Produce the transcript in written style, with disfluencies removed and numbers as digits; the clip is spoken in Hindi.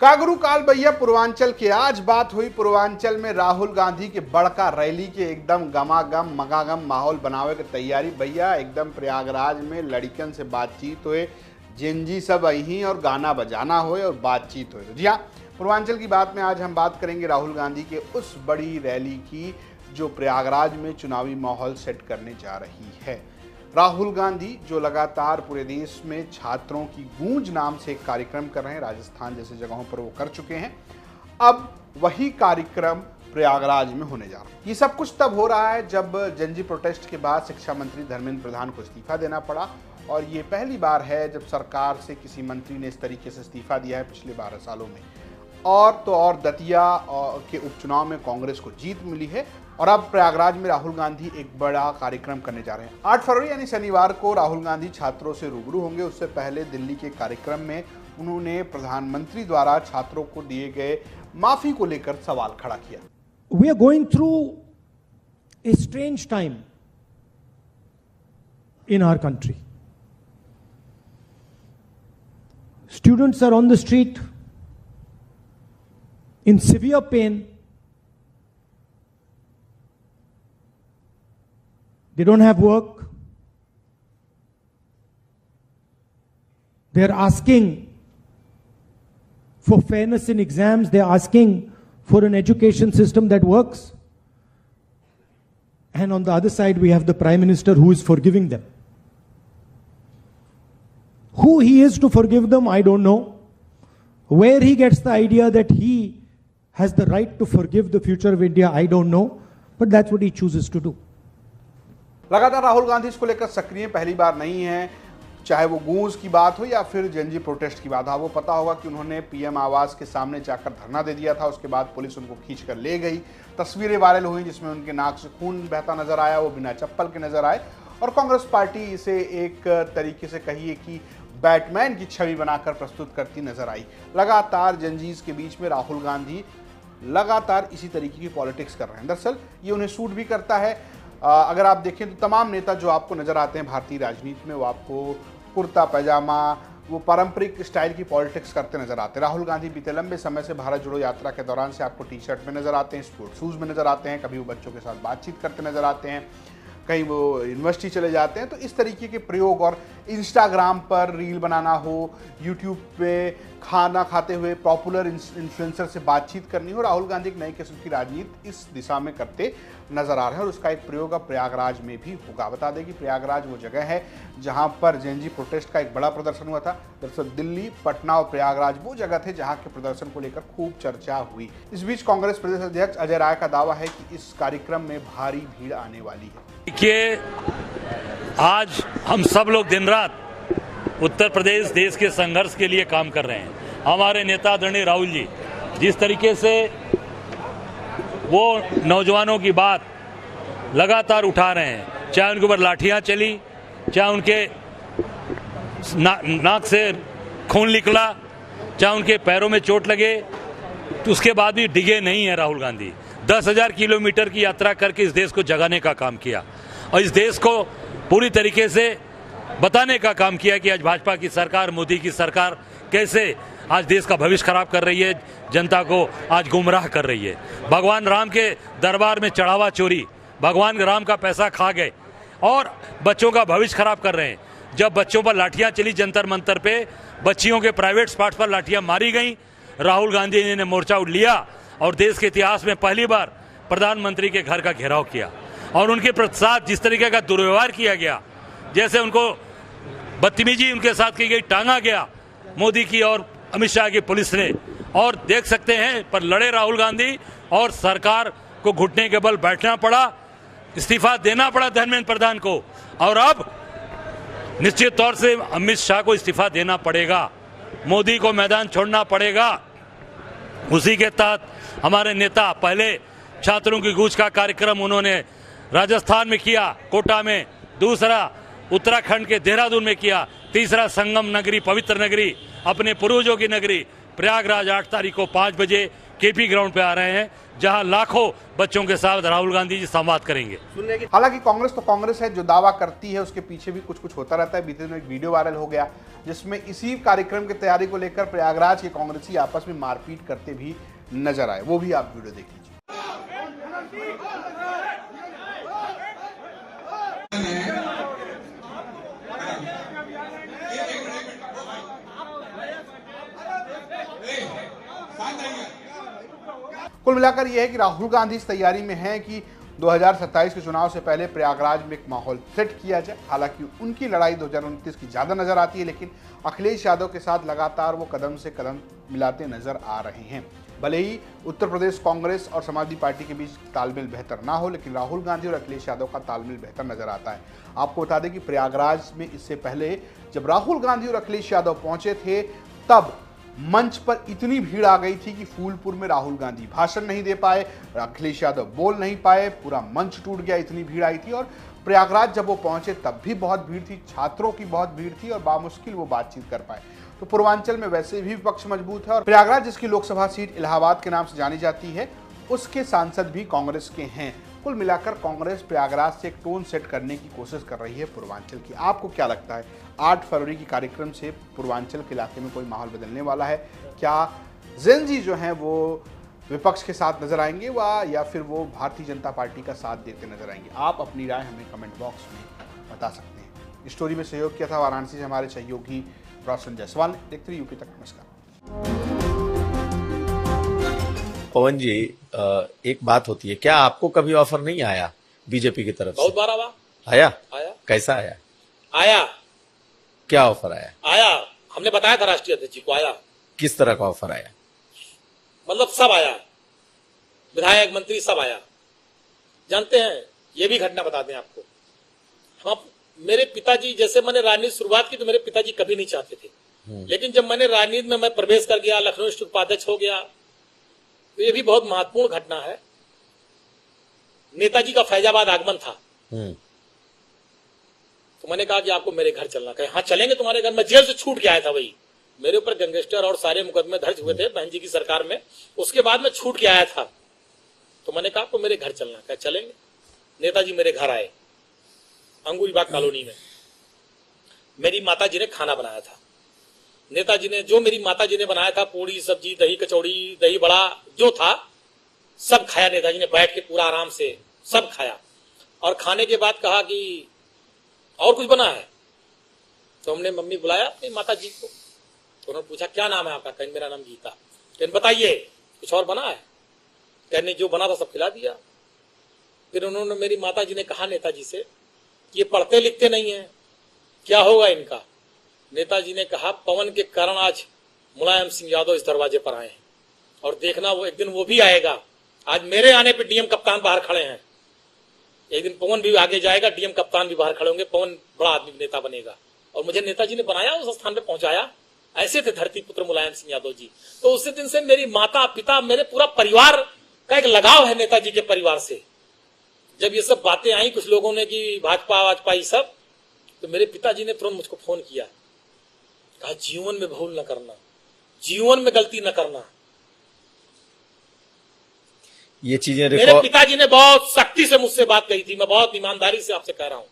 कागरू काल भैया पूर्वांचल के। आज बात हुई पूर्वांचल में राहुल गांधी के बड़का रैली के एकदम गमागम मगागम माहौल बनावे की तैयारी भैया। एकदम प्रयागराज में लड़कियन से बातचीत हुए, जेनजी सब अही और गाना बजाना हुए और बातचीत हुए। जी हाँ, पूर्वांचल की बात में आज हम बात करेंगे राहुल गांधी के उस बड़ी रैली की जो प्रयागराज में चुनावी माहौल सेट करने जा रही है। राहुल गांधी जो लगातार पूरे देश में छात्रों की गूंज नाम से एक कार्यक्रम कर रहे हैं, राजस्थान जैसे जगहों पर वो कर चुके हैं, अब वही कार्यक्रम प्रयागराज में होने जा रहा है। ये सब कुछ तब हो रहा है जब जनजी प्रोटेस्ट के बाद शिक्षा मंत्री धर्मेंद्र प्रधान को इस्तीफा देना पड़ा, और ये पहली बार है जब सरकार से किसी मंत्री ने इस तरीके से इस्तीफा दिया है पिछले 12 सालों में। और तो और दतिया के उपचुनाव में कांग्रेस को जीत मिली है, और अब प्रयागराज में राहुल गांधी एक बड़ा कार्यक्रम करने जा रहे हैं। 8 फरवरी यानी शनिवार को राहुल गांधी छात्रों से रूबरू होंगे। उससे पहले दिल्ली के कार्यक्रम में उन्होंने प्रधानमंत्री द्वारा छात्रों को दिए गए माफी को लेकर सवाल खड़ा किया। We are going through a strange time in our country. Students are on the street in severe pain. They don't have work. They are asking for fairness in exams. They are asking for an education system that works. And on the other side, we have the Prime Minister who is forgiving them. Who he is to forgive them, I don't know. Where he gets the idea that he has the right to forgive the future of India, I don't know. But that's what he chooses to do. लगातार राहुल गांधी इसको लेकर सक्रिय, पहली बार नहीं है, चाहे वो गूंज की बात हो या फिर जनजी प्रोटेस्ट की बात हो। वो पता होगा कि उन्होंने पीएम आवास के सामने जाकर धरना दे दिया था, उसके बाद पुलिस उनको खींच कर ले गई। तस्वीरें वायरल हुई जिसमें उनके नाक से खून बहता नजर आया, वो बिना चप्पल के नजर आए, और कांग्रेस पार्टी इसे एक तरीके से कहिए कि बैटमैन की छवि बनाकर प्रस्तुत करती नजर आई। लगातार जनजीज के बीच में राहुल गांधी लगातार इसी तरीके की पॉलिटिक्स कर रहे हैं। दरअसल ये उन्हें सूट भी करता है। अगर आप देखें तो तमाम नेता जो आपको नजर आते हैं भारतीय राजनीति में, वो आपको कुर्ता पैजामा, वो पारंपरिक स्टाइल की पॉलिटिक्स करते नजर आते हैं। राहुल गांधी बीते लंबे समय से भारत जोड़ो यात्रा के दौरान से आपको टी शर्ट में नजर आते हैं, स्पोर्ट शूज में नजर आते हैं, कभी वो बच्चों के साथ बातचीत करते नजर आते हैं, कहीं वो यूनिवर्सिटी चले जाते हैं। तो इस तरीके के प्रयोग, और इंस्टाग्राम पर रील बनाना हो, यूट्यूब पे खाना खाते हुए पॉपुलर इन्फ्लुएंसर से बातचीत करनी हो, राहुल गांधी एक नई किस्म की राजनीति इस दिशा में करते नजर आ रहे हैं, और उसका एक प्रयोग अब प्रयागराज में भी होगा। बता दें कि प्रयागराज वो जगह है जहां पर जेनजी प्रोटेस्ट का एक बड़ा प्रदर्शन हुआ था। दरअसल दिल्ली, पटना और प्रयागराज वो जगह थे जहां के प्रदर्शन को लेकर खूब चर्चा हुई। इस बीच कांग्रेस प्रदेश अध्यक्ष अजय राय का दावा है कि इस कार्यक्रम में भारी भीड़ आने वाली है। देखिए, आज हम सब लोग दिन रात उत्तर प्रदेश देश के संघर्ष के लिए काम कर रहे हैं। हमारे नेता आदरणीय राहुल जी जिस तरीके से वो नौजवानों की बात लगातार उठा रहे हैं, चाहे उनके ऊपर लाठियां चली, चाहे उनके नाक से खून निकला, चाहे उनके पैरों में चोट लगे, तो उसके बाद भी डिगे नहीं है राहुल गांधी। 10,000 किलोमीटर की यात्रा करके इस देश को जगाने का काम किया, और इस देश को पूरी तरीके से बताने का काम किया कि आज भाजपा की सरकार, मोदी की सरकार कैसे आज देश का भविष्य खराब कर रही है, जनता को आज गुमराह कर रही है। भगवान राम के दरबार में चढ़ावा चोरी, भगवान राम का पैसा खा गए और बच्चों का भविष्य खराब कर रहे हैं। जब बच्चों पर लाठियां चली जंतर मंतर पे, बच्चियों के प्राइवेट स्पॉट्स पर लाठियां मारी गई, राहुल गांधी जी ने मोर्चा लिया और देश के इतिहास में पहली बार प्रधानमंत्री के घर का घेराव किया, और उनके साथ जिस तरीके का दुर्व्यवहार किया गया, जैसे उनको बदतमीजी उनके साथ की गई, टांगा गया मोदी की और अमित शाह की पुलिस ने, और देख सकते हैं पर लड़े राहुल गांधी, और सरकार को घुटने के बल बैठना पड़ा, इस्तीफा देना पड़ा धर्मेंद्र प्रधान को, और अब निश्चित तौर से अमित शाह को इस्तीफा देना पड़ेगा, मोदी को मैदान छोड़ना पड़ेगा। उसी के तहत हमारे नेता पहले छात्रों की गूंज का कार्यक्रम उन्होंने राजस्थान में किया, कोटा में, दूसरा उत्तराखंड के देहरादून में किया, तीसरा संगम नगरी, पवित्र नगरी, अपने पूर्वजों की नगरी प्रयागराज 8 तारीख को 5 बजे केपी ग्राउंड पे आ रहे हैं, जहां लाखों बच्चों के साथ राहुल गांधी जी संवाद करेंगे। हालांकि कांग्रेस तो कांग्रेस है, जो दावा करती है उसके पीछे भी कुछ कुछ होता रहता है। बीते दिनों एक वीडियो वायरल हो गया जिसमें इसी कार्यक्रम की तैयारी को लेकर प्रयागराज के कांग्रेसी आपस में मारपीट करते भी नजर आए। वो भी आप वीडियो देख लीजिए। कुल मिलाकर यह है कि राहुल गांधी इस तैयारी में हैं कि 2027 के चुनाव से पहले प्रयागराज में एक माहौल सेट किया जाए। हालांकि उनकी लड़ाई 2029 की ज्यादा नजर आती है, लेकिन अखिलेश यादव के साथ लगातार वो कदम से कदम मिलाते नजर आ रहे हैं। भले ही उत्तर प्रदेश कांग्रेस और समाजवादी पार्टी के बीच तालमेल बेहतर ना हो, लेकिन राहुल गांधी और अखिलेश यादव का तालमेल बेहतर नजर आता है। आपको बता दें कि प्रयागराज में इससे पहले जब राहुल गांधी और अखिलेश यादव पहुंचे थे, तब मंच पर इतनी भीड़ आ गई थी कि फूलपुर में राहुल गांधी भाषण नहीं दे पाए, अखिलेश यादव बोल नहीं पाए, पूरा मंच टूट गया, इतनी भीड़ आई थी। और प्रयागराज जब वो पहुंचे तब भी बहुत भीड़ थी, छात्रों की बहुत भीड़ थी और बामुश्किल वो बातचीत कर पाए। तो पूर्वांचल में वैसे भी विपक्ष मजबूत है और प्रयागराज जिसकी लोकसभा सीट इलाहाबाद के नाम से जानी जाती है, उसके सांसद भी कांग्रेस के हैं। कुल मिलाकर कांग्रेस प्रयागराज से एक टोन सेट करने की कोशिश कर रही है पूर्वांचल की। आपको क्या लगता है, 8 फरवरी की कार्यक्रम से पूर्वांचल के इलाके में कोई माहौल बदलने वाला है? क्या जेन जी जो हैं वो विपक्ष के साथ नजर आएंगे या फिर वो भारतीय जनता पार्टी का साथ देते नजर आएंगे? आप अपनी राय हमें कमेंट बॉक्स में बता सकते हैं। स्टोरी में सहयोग किया था वाराणसी से हमारे सहयोगी रोशन जायसवाल ने। देखते रहिए यूपी तक। नमस्कार। पवन जी, एक बात होती है, क्या आपको कभी ऑफर नहीं आया बीजेपी की तरफ से? बहुत बार आया। कैसा आया? क्या ऑफर आया? हमने बताया था राष्ट्रीय अध्यक्ष जी को। आया। किस तरह का ऑफर आया? मतलब सब आया, विधायक मंत्री सब आया। जानते हैं, ये भी घटना बता दें आपको, हम मेरे पिताजी, जैसे मैंने राजनीति शुरुआत की तो मेरे पिताजी कभी नहीं चाहते थे, लेकिन जब मैंने राजनीति में मैं प्रवेश कर गया, लखनऊ स्थित उपाध्यक्ष हो गया, तो ये भी बहुत महत्वपूर्ण घटना है। नेताजी का फैजाबाद आगमन था, तो मैंने कहा कि आपको मेरे घर चलना। कहे हाँ चलेंगे तुम्हारे घर। मैं जेल से छूट के आया था, वही मेरे ऊपर गैंगस्टर और सारे मुकदमे दर्ज हुए थे बहन जी की सरकार में, उसके बाद मैं छूट के आया था। तो मैंने कहा आपको मेरे घर चलना। कहे चलेंगे। नेताजी मेरे घर आए, अंगूरीबाग कॉलोनी में। मेरी माता जी ने खाना बनाया था। नेताजी ने, जो मेरी माता जी ने बनाया था, पूड़ी सब्जी, दही कचौड़ी, दही बड़ा जो था, सब खाया। नेताजी ने बैठ के पूरा आराम से सब खाया, और खाने के बाद कहा कि और कुछ बना है? तो हमने मम्मी बुलाया अपनी माता जी को, तो उन्होंने पूछा क्या नाम है आपका? कहीं मेरा नाम गीता। कहने बताइए कुछ और बना है? कहने जो बना था सब खिला दिया। फिर उन्होंने, मेरी माता जी ने कहा नेताजी से, ये पढ़ते लिखते नहीं है, क्या होगा इनका? नेताजी ने कहा पवन के कारण आज मुलायम सिंह यादव इस दरवाजे पर आए हैं, और देखना वो एक दिन वो भी आएगा। आज मेरे आने पे डीएम कप्तान बाहर खड़े हैं, एक दिन पवन भी आगे जाएगा, डीएम कप्तान भी बाहर खड़े होंगे, पवन बड़ा आदमी नेता बनेगा। और मुझे नेताजी ने बनाया, उस स्थान पे पहुंचाया। ऐसे थे धरती पुत्र मुलायम सिंह यादव जी। तो उसी दिन से मेरी माता पिता, मेरे पूरा परिवार का एक लगाव है नेताजी के परिवार से। जब ये सब बातें आई कुछ लोगों ने कि भाजपा वाजपा ये सब, तो मेरे पिताजी ने तुरंत मुझको फोन किया, कहा जीवन में भूल न करना, जीवन में गलती न करना। ये चीजें मेरे पिताजी ने बहुत सख्ती से मुझसे बात कही थी। मैं बहुत ईमानदारी से आपसे कह रहा हूं,